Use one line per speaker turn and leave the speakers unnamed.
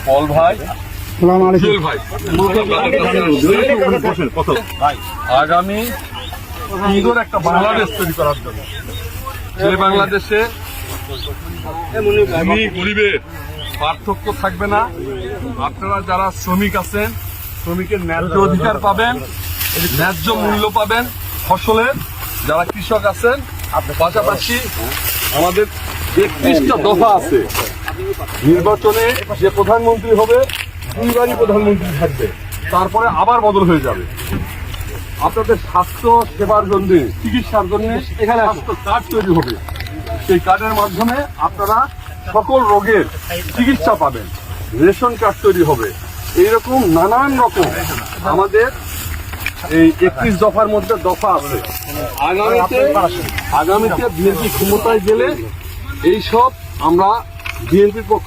পল ভাই, জুয়েল ভাই, আগামী সুন্দর একটা বাংলাদেশ তৈরি করার জন্য, যে বাংলাদেশে ধনী গরিবের পার্থক্য থাকবে না। আপনারা যারা শ্রমিক আছেন, শ্রমিকের ন্যায্য অধিকার পাবেন, ন্যায্য মূল্য পাবেন ফসলের। যারা কৃষক আছেন, পাশাপাশি আমাদের 31টা দফা আছে। নির্বাচনে যে প্রধানমন্ত্রী হবে 2 বারই প্রধানমন্ত্রী থাকবে, তারপরে আবার বদল হয়ে যাবে। আপনাদের স্বাস্থ্য সেবার জন্য, চিকিৎসার জন্য এখানে স্বাস্থ্য কার্ড তৈরি হবে। সেই কার্ডের মাধ্যমে আপনারা সকল রোগের চিকিৎসা পাবেন। রেশন কার্ড তৈরি হবে। এইরকম নানান রকম আমাদের এই 31 দফার মধ্যে দফা আছে। আগামীতে বিএনপি ক্ষমতায় গেলে এইসব আমরা বিএনপির পক্ষ